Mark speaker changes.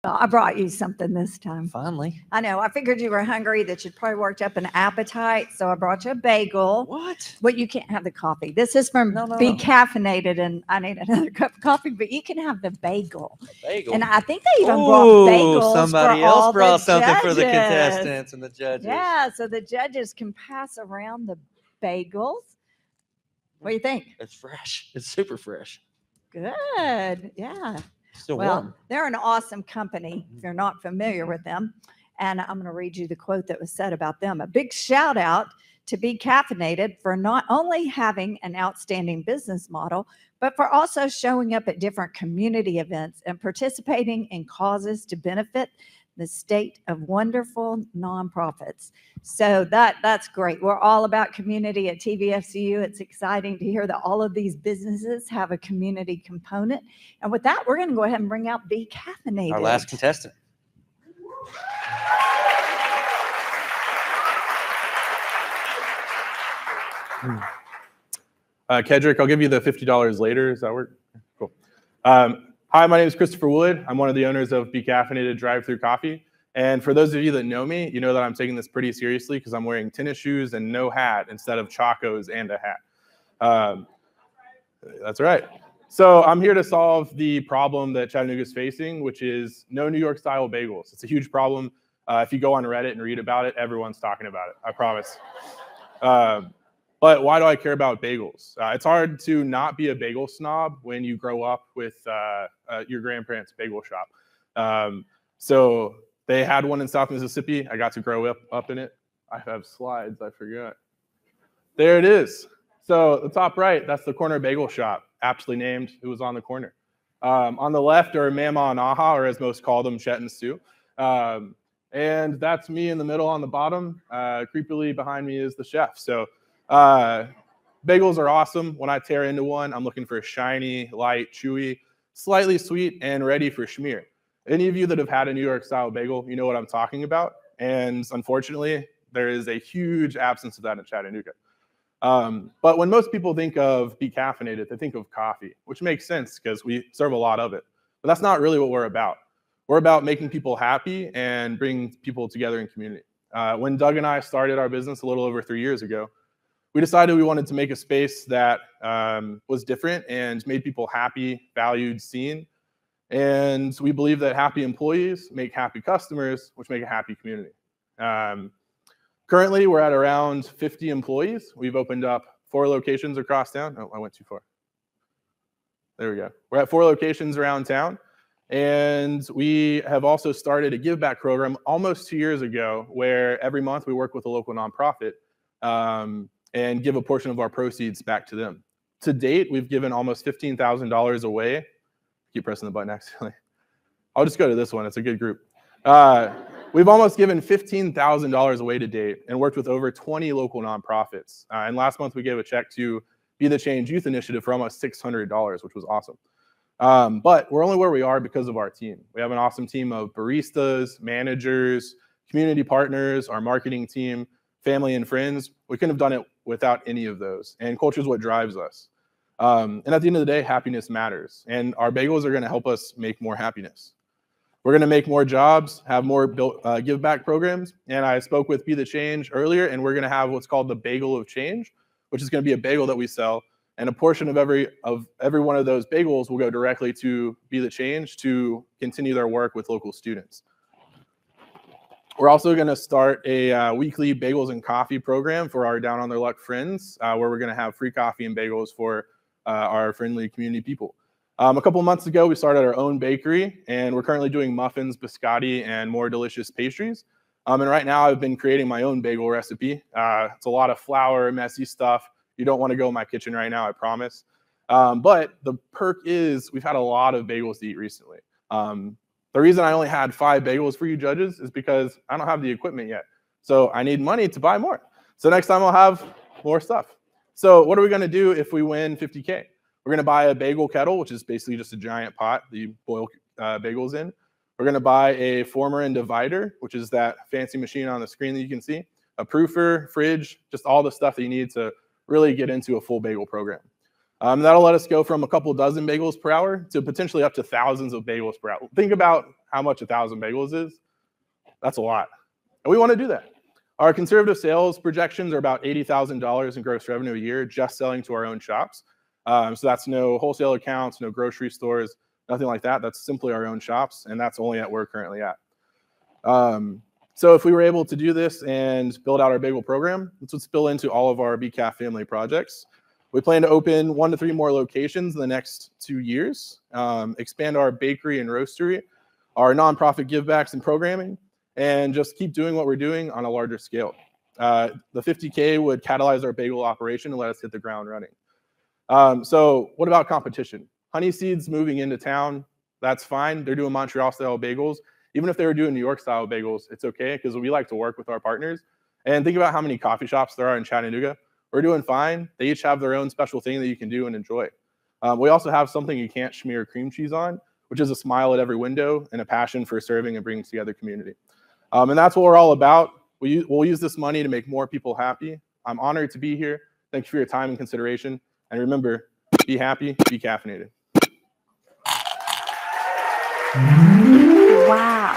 Speaker 1: Well, I brought you something this time.
Speaker 2: Finally.
Speaker 1: I know. I figured you were hungry, that you'd probably worked up an appetite, so I brought you a bagel.
Speaker 2: What?
Speaker 1: But you can't have the coffee. This is from
Speaker 2: No, no,
Speaker 1: Be
Speaker 2: no.
Speaker 1: Caffeinated, and I need another cup of coffee, but you can have the bagel.
Speaker 2: Bagel.
Speaker 1: And I think they even brought
Speaker 2: Ooh,
Speaker 1: bagels
Speaker 2: somebody
Speaker 1: for
Speaker 2: else
Speaker 1: all
Speaker 2: brought
Speaker 1: the
Speaker 2: something for the
Speaker 1: judges.
Speaker 2: contestants and the judges.
Speaker 1: Yeah, so the judges can pass around the bagels. What do you think?
Speaker 2: It's fresh. It's super fresh.
Speaker 1: Good. Yeah.
Speaker 2: Still
Speaker 1: Well,
Speaker 2: warm.
Speaker 1: they're an awesome company if you're not familiar with them. And I'm going to read you the quote that was said about them. A big shout out to Be Caffeinated for not only having an outstanding business model, but for also showing up at different community events and participating in causes to benefit the state of wonderful nonprofits. So that's great. We're all about community at TVFCU. It's exciting to hear that all of these businesses have a community component. And with that, we're going to go ahead and bring out Be Caffeinated.
Speaker 2: Our last contestant.
Speaker 3: Kedrick, I'll give you the $50 later. Does that work? Cool. Hi, my name is Christopher Wood. I'm one of the owners of Be Caffeinated Drive-Thru Coffee. And for those of you that know me, you know that I'm taking this pretty seriously because I'm wearing tennis shoes and no hat instead of chacos and a hat. That's right. So I'm here to solve the problem that Chattanooga is facing, which is no New York style bagels. It's a huge problem. If you go on Reddit and read about it, everyone's talking about it, I promise. But why do I care about bagels? It's hard to not be a bagel snob when you grow up with your grandparents' bagel shop. So they had one in South Mississippi. I got to grow up in it. I have slides, I forgot. There it is. So the top right, that's the corner bagel shop, aptly named. It was on the corner. On the left are Mama and Aha, or as most call them, Chet and Stu. And that's me in the middle on the bottom. Creepily behind me is the chef. So bagels are awesome. When I tear into one, I'm looking for a shiny, light, chewy, slightly sweet, and ready for schmear. Any of you that have had a New York style bagel, you know what I'm talking about. And unfortunately, there is a huge absence of that in Chattanooga. But when most people think of Be Caffeinated, they think of coffee, which makes sense because we serve a lot of it. But that's not really what we're about. We're about making people happy and bringing people together in community. When Doug and I started our business a little over 3 years ago, we decided we wanted to make a space that was different and made people happy, valued, seen. And we believe that happy employees make happy customers, which make a happy community. Currently, we're at around 50 employees. We've opened up 4 locations across town. Oh, I went too far. There we go. We're at 4 locations around town. And we have also started a give back program almost 2 years ago, where every month we work with a local nonprofit and give a portion of our proceeds back to them. To date, we've given almost $15,000 away. Keep pressing the button, actually. I'll just go to this one. It's a good group. We've almost given $15,000 away to date and worked with over 20 local nonprofits. And last month, we gave a check to Be the Change Youth Initiative for almost $600, which was awesome. But we're only where we are because of our team. We have an awesome team of baristas, managers, community partners, our marketing team, family and friends. We couldn't have done it without any of those. And culture is what drives us. And at the end of the day, happiness matters. And our bagels are going to help us make more happiness. We're going to make more jobs, have more give back programs. And I spoke with Be the Change earlier, and we're going to have what's called the Bagel of Change, which is going to be a bagel that we sell. And a portion of every one of those bagels will go directly to Be the Change to continue their work with local students. We're also going to start a weekly bagels and coffee program for our Down on Their Luck friends, where we're going to have free coffee and bagels for our friendly community people. A couple months ago, we started our own bakery, and we're currently doing muffins, biscotti, and more delicious pastries. And right now, I've been creating my own bagel recipe. It's a lot of flour, messy stuff. You don't want to go in my kitchen right now, I promise. But the perk is we've had a lot of bagels to eat recently. The reason I only had 5 bagels for you judges is because I don't have the equipment yet. So I need money to buy more. So next time I'll have more stuff. So what are we going to do if we win 50K? We're going to buy a bagel kettle, which is basically just a giant pot that you boil bagels in. We're going to buy a former and divider, which is that fancy machine on the screen that you can see, a proofer, fridge, just all the stuff that you need to really get into a full bagel program. That'll let us go from a couple dozen bagels per hour to potentially up to thousands of bagels per hour. Think about how much 1,000 bagels is? That's a lot. And we want to do that. Our conservative sales projections are about $80,000 in gross revenue a year just selling to our own shops. So that's no wholesale accounts, no grocery stores, nothing like that. That's simply our own shops, and that's only at where we're currently at. So if we were able to do this and build out our bagel program, this would spill into all of our Be Caff family projects. We plan to open 1 to 3 more locations in the next 2 years, expand our bakery and roastery, our nonprofit givebacks and programming, and just keep doing what we're doing on a larger scale. The 50K would catalyze our bagel operation and let us hit the ground running. So what about competition? Honeyseed's moving into town. That's fine. They're doing Montreal-style bagels. Even if they were doing New York-style bagels, it's okay because we like to work with our partners. And think about how many coffee shops there are in Chattanooga. We're doing fine. They each have their own special thing that you can do and enjoy. We also have something you can't smear cream cheese on, which is a smile at every window and a passion for serving and bringing together community. And that's what we're all about. We'll use this money to make more people happy. I'm honored to be here. Thank you for your time and consideration. And remember, be happy, be caffeinated.
Speaker 1: Wow.